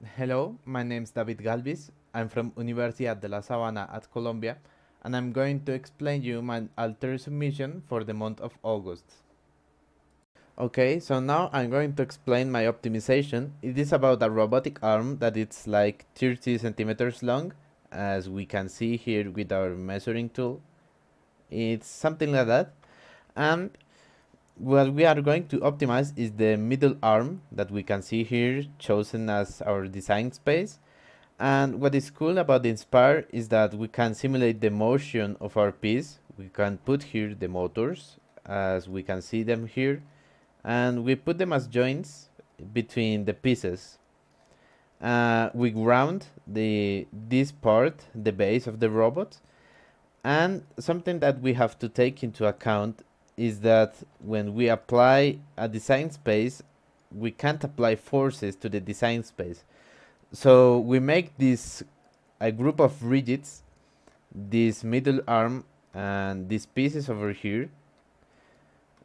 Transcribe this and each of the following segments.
Hello, my name is David Galvis. I'm from Universidad de La Sabana at Colombia, and I'm going to explain you my Altair submission for the month of August. Okay, so now I'm going to explain my optimization. It is about a robotic arm that it's like 30 centimeters long, as we can see here with our measuring tool. It's something like that. And what we are going to optimize is the middle arm that we can see here chosen as our design space. And what is cool about the Inspire is that we can simulate the motion of our piece. We can put here the motors as we can see them here, and we put them as joints between the pieces. We ground this part, the base of the robot, and something that we have to take into account is that when we apply a design space, we can't apply forces to the design space. So we make this a group of rigids, this middle arm and these pieces over here,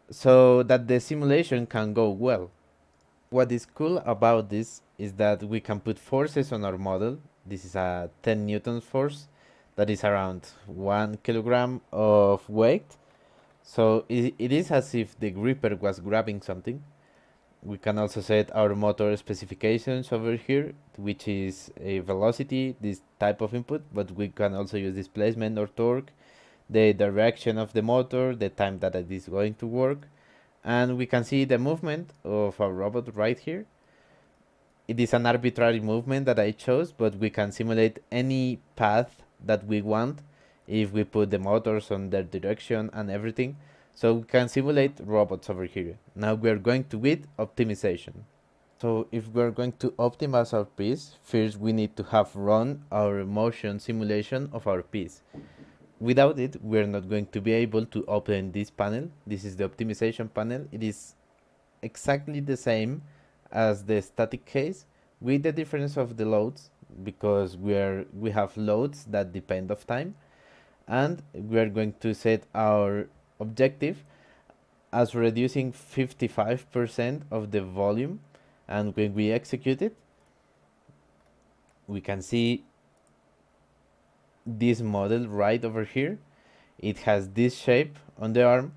so that the simulation can go well. What is cool about this is that we can put forces on our model. This is a 10 newtons force that is around 1 kilogram of weight. So it is as if the gripper was grabbing something. We can also set our motor specifications over here, which is a velocity, this type of input, but we can also use displacement or torque, the direction of the motor, the time that it is going to work, and we can see the movement of our robot right here. It is an arbitrary movement that I chose, but we can simulate any path that we want if we put the motors on their direction and everything. So we can simulate robots over here. Now we are going to with optimization. So if we're going to optimize our piece, first we need to have run our motion simulation of our piece. Without it, we're not going to be able to open this panel. This is the optimization panel. It is exactly the same as the static case with the difference of the loads, because we have loads that depend of time, and we are going to set our objective as reducing 55% of the volume. And when we execute it, we can see this model right over here. It has this shape on the arm,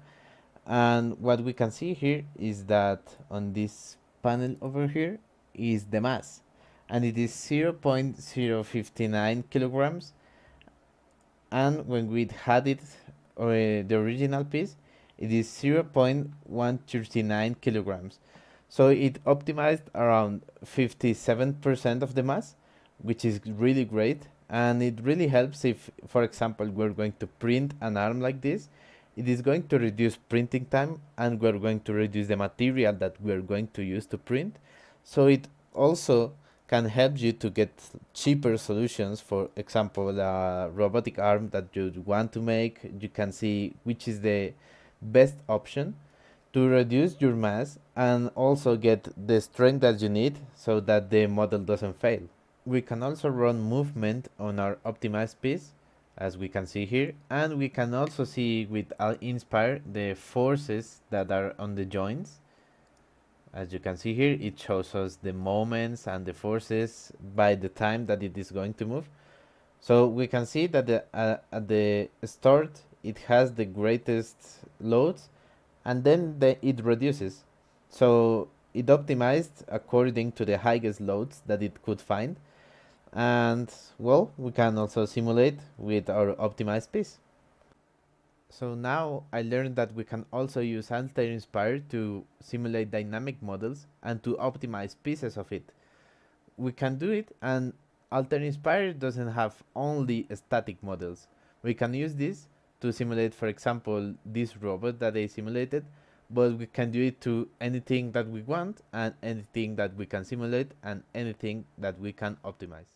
and what we can see here is that on this panel over here is the mass, and it is 0.059 kilograms. And when we had it, the original piece, it is 0.139 kilograms. So it optimized around 57% of the mass, which is really great. And it really helps if, for example, we're going to print an arm like this. It is going to reduce printing time, and we're going to reduce the material that we're going to use to print. So it also can help you to get cheaper solutions. For example, a robotic arm that you want to make, you can see which is the best option to reduce your mass and also get the strength that you need so that the model doesn't fail. We can also run movement on our optimized piece, as we can see here, and we can also see with Inspire the forces that are on the joints. As you can see here, it shows us the moments and the forces by the time that it is going to move. So we can see that at the start it has the greatest loads, and then it reduces. So it optimized according to the highest loads that it could find. And well, we can also simulate with our optimized piece. So now I learned that we can also use Altair Inspire to simulate dynamic models and to optimize pieces of it. We can do it, and Altair Inspire doesn't have only static models. We can use this to simulate, for example, this robot that they simulated, but we can do it to anything that we want and anything that we can simulate and anything that we can optimize.